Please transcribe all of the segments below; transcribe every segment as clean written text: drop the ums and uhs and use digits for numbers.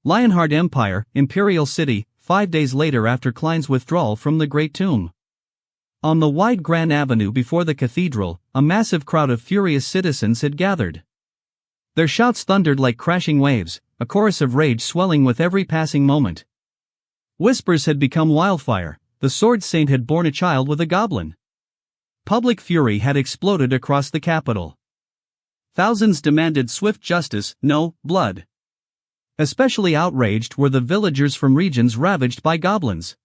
Lionheart Empire, Imperial City, 5 days later after Klein's withdrawal from the Great Tomb. On the wide Grand Avenue before the cathedral, a massive crowd of furious citizens had gathered. Their shouts thundered like crashing waves, a chorus of rage swelling with every passing moment. Whispers had become wildfire. The Sword Saint had borne a child with a goblin. Public fury had exploded across the capital. Thousands demanded swift justice, no blood. Especially outraged were the villagers from regions ravaged by goblins.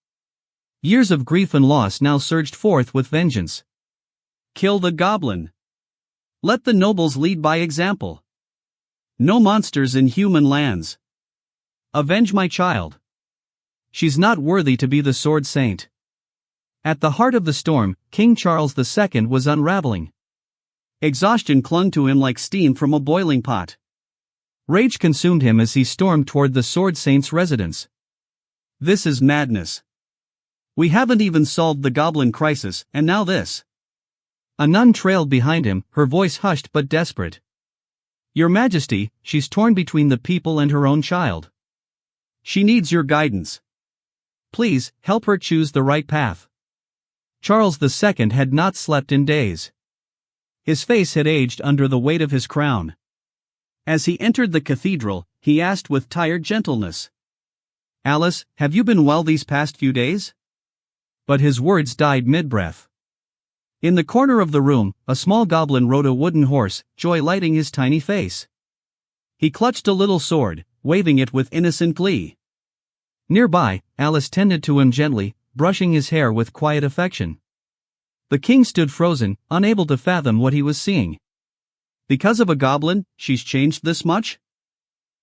Years of grief and loss now surged forth with vengeance. Kill the goblin. Let the nobles lead by example. No monsters in human lands. Avenge my child. She's not worthy to be the Sword Saint. At the heart of the storm, King Charles II was unraveling. Exhaustion clung to him like steam from a boiling pot. Rage consumed him as he stormed toward the Sword Saint's residence. This is madness. We haven't even solved the goblin crisis, and now this. A nun trailed behind him, her voice hushed but desperate. Your Majesty, she's torn between the people and her own child. She needs your guidance. Please, help her choose the right path. Charles II had not slept in days. His face had aged under the weight of his crown. As he entered the cathedral, he asked with tired gentleness, Alice, have you been well these past few days? But his words died mid-breath. In the corner of the room, a small goblin rode a wooden horse, joy lighting his tiny face. He clutched a little sword, waving it with innocent glee. Nearby, Alice tended to him gently, brushing his hair with quiet affection. The king stood frozen, unable to fathom what he was seeing. Because of a goblin, she's changed this much?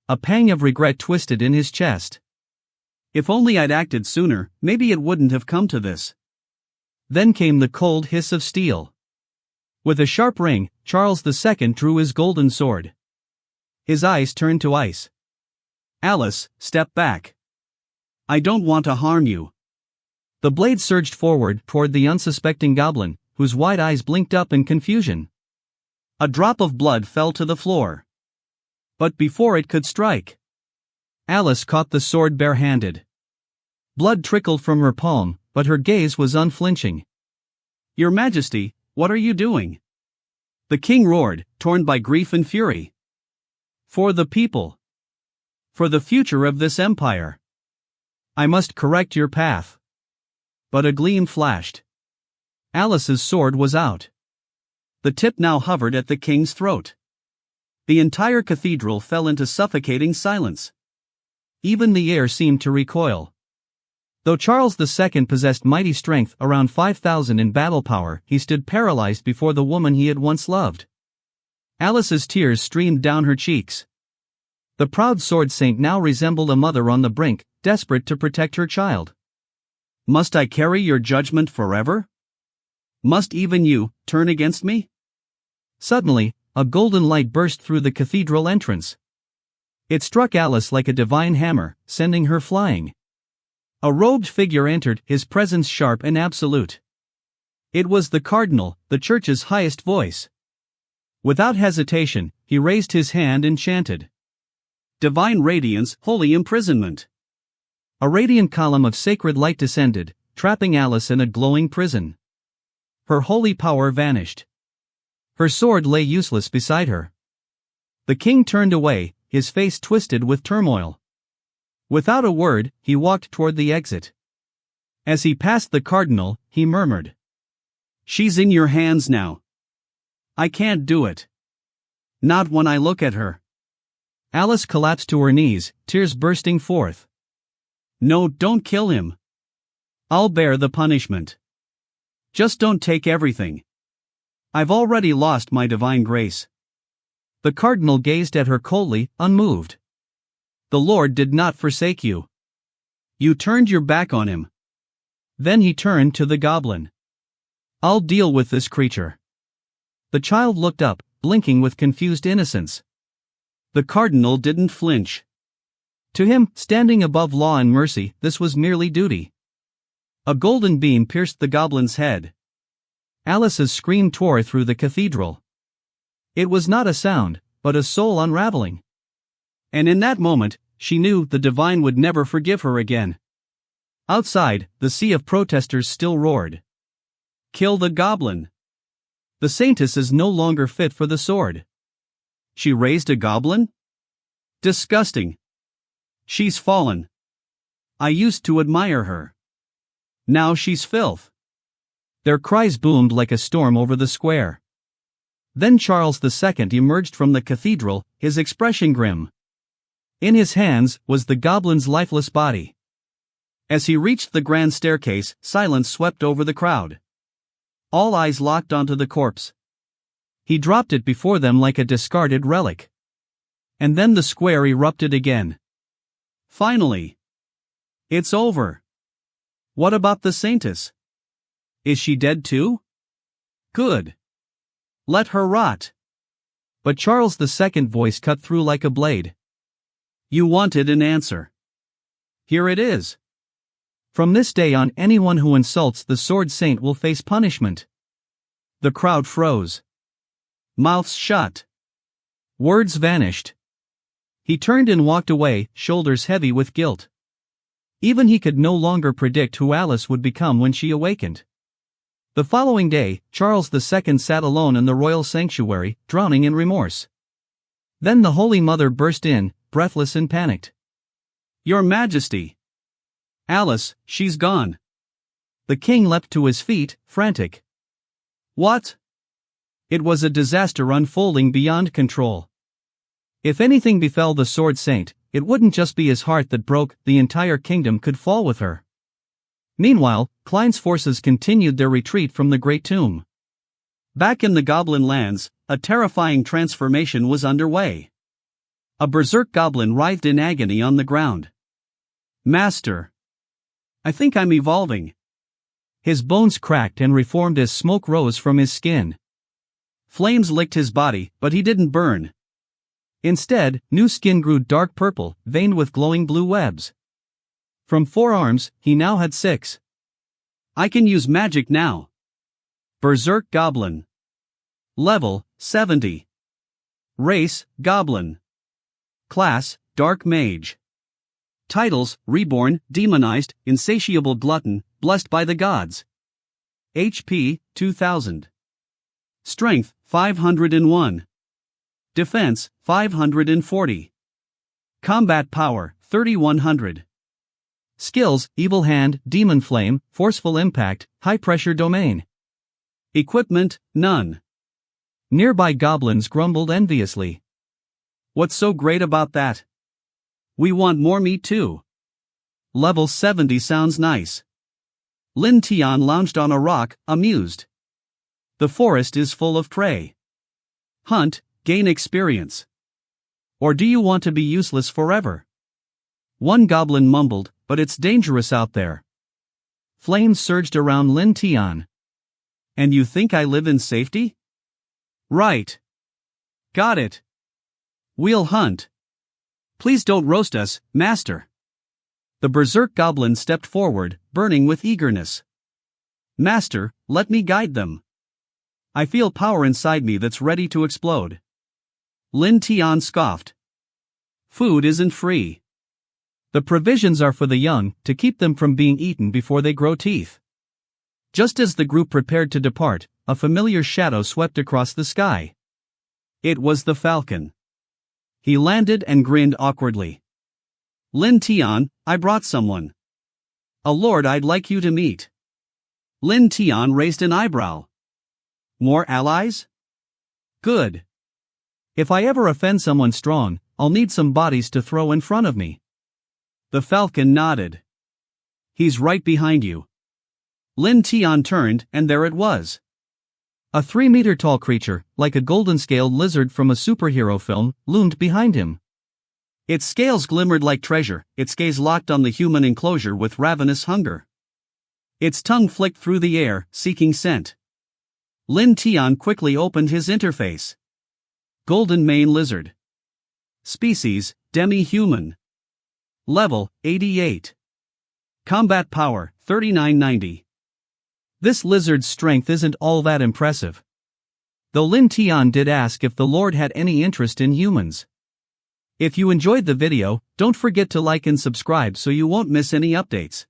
A pang of regret twisted in his chest. If only I'd acted sooner, maybe it wouldn't have come to this. Then came the cold hiss of steel. With a sharp ring, Charles II drew his golden sword. His eyes turned to ice. Alice, step back. I don't want to harm you. The blade surged forward toward the unsuspecting goblin, whose wide eyes blinked up in confusion. A drop of blood fell to the floor. But before it could strike, Alice caught the sword barehanded. Blood trickled from her palm, but her gaze was unflinching. Your Majesty, what are you doing? The king roared, torn by grief and fury. For the people. For the future of this empire. I must correct your path. But a gleam flashed. Alice's sword was out. The tip now hovered at the king's throat. The entire cathedral fell into suffocating silence. Even the air seemed to recoil. Though Charles II possessed mighty strength, around 5,000 in battle power, he stood paralyzed before the woman he had once loved. Alice's tears streamed down her cheeks. The proud sword saint now resembled a mother on the brink, desperate to protect her child. Must I carry your judgment forever? Must even you turn against me? Suddenly, a golden light burst through the cathedral entrance. It struck Alice like a divine hammer, sending her flying. A robed figure entered, his presence sharp and absolute. It was the cardinal, the church's highest voice. Without hesitation, he raised his hand and chanted. Divine radiance, holy imprisonment. A radiant column of sacred light descended, trapping Alice in a glowing prison. Her holy power vanished. Her sword lay useless beside her. The king turned away, his face twisted with turmoil. Without a word, he walked toward the exit. As he passed the cardinal, he murmured. She's in your hands now. I can't do it. Not when I look at her. Alice collapsed to her knees, tears bursting forth. No, don't kill him. I'll bear the punishment. Just don't take everything. I've already lost my divine grace. The cardinal gazed at her coldly, unmoved. The Lord did not forsake you. You turned your back on him. Then he turned to the goblin. I'll deal with this creature. The child looked up, blinking with confused innocence. The cardinal didn't flinch. To him, standing above law and mercy, this was merely duty. A golden beam pierced the goblin's head. Alice's scream tore through the cathedral. It was not a sound, but a soul unraveling. And in that moment, she knew the divine would never forgive her again. Outside, the sea of protesters still roared. Kill the goblin. The saintess is no longer fit for the sword. She raised a goblin? Disgusting. She's fallen. I used to admire her. Now she's filth. Their cries boomed like a storm over the square. Then Charles II emerged from the cathedral, his expression grim. In his hands was the goblin's lifeless body. As he reached the grand staircase, silence swept over the crowd. All eyes locked onto the corpse. He dropped it before them like a discarded relic. And then the square erupted again. Finally. It's over. What about the saintess? Is she dead too? Good. Let her rot. But Charles II's voice cut through like a blade. You wanted an answer. Here it is. From this day on, anyone who insults the sword saint will face punishment. The crowd froze. Mouths shut. Words vanished. He turned and walked away, shoulders heavy with guilt. Even he could no longer predict who Alice would become when she awakened. The following day, Charles II sat alone in the royal sanctuary, drowning in remorse. Then the Holy Mother burst in, breathless and panicked. Your Majesty! Alice, she's gone. The king leapt to his feet, frantic. What? It was a disaster unfolding beyond control. If anything befell the sword saint, it wouldn't just be his heart that broke, the entire kingdom could fall with her. Meanwhile, Klein's forces continued their retreat from the Great Tomb. Back in the Goblin lands, a terrifying transformation was underway. A berserk goblin writhed in agony on the ground. Master! I think I'm evolving. His bones cracked and reformed as smoke rose from his skin. Flames licked his body, but he didn't burn. Instead, new skin grew dark purple, veined with glowing blue webs. From 4 arms, he now had 6. I can use magic now. Berserk Goblin. Level, 70. Race, Goblin. Class, Dark Mage. Titles, Reborn, Demonized, Insatiable Glutton, Blessed by the Gods. HP, 2000. Strength, 501. Defense, 540. Combat Power, 3100. Skills, Evil Hand, Demon Flame, Forceful Impact, High Pressure Domain. Equipment, none. Nearby goblins grumbled enviously. What's so great about that? We want more meat too. Level 70 sounds nice. Lin Tian lounged on a rock, amused. The forest is full of prey. Hunt, gain experience. Or do you want to be useless forever? One goblin mumbled, but it's dangerous out there. Flames surged around Lin Tian. And you think I live in safety? Right. Got it. We'll hunt. Please don't roast us, Master. The berserk goblin stepped forward, burning with eagerness. Master, let me guide them. I feel power inside me that's ready to explode. Lin Tian scoffed. Food isn't free. The provisions are for the young, to keep them from being eaten before they grow teeth. Just as the group prepared to depart, a familiar shadow swept across the sky. It was the falcon. He landed and grinned awkwardly. Lin Tian, I brought someone. A lord I'd like you to meet. Lin Tian raised an eyebrow. More allies? Good. If I ever offend someone strong, I'll need some bodies to throw in front of me. The falcon nodded. He's right behind you. Lin Tian turned, and there it was. A 3-meter-tall creature, like a golden-scaled lizard from a superhero film, loomed behind him. Its scales glimmered like treasure, its gaze locked on the human enclosure with ravenous hunger. Its tongue flicked through the air, seeking scent. Lin Tian quickly opened his interface. Golden mane lizard. Species, demi-human. Level, 88. Combat power, 3990. This lizard's strength isn't all that impressive. Though Lin Tian did ask if the Lord had any interest in humans. If you enjoyed the video, don't forget to like and subscribe so you won't miss any updates.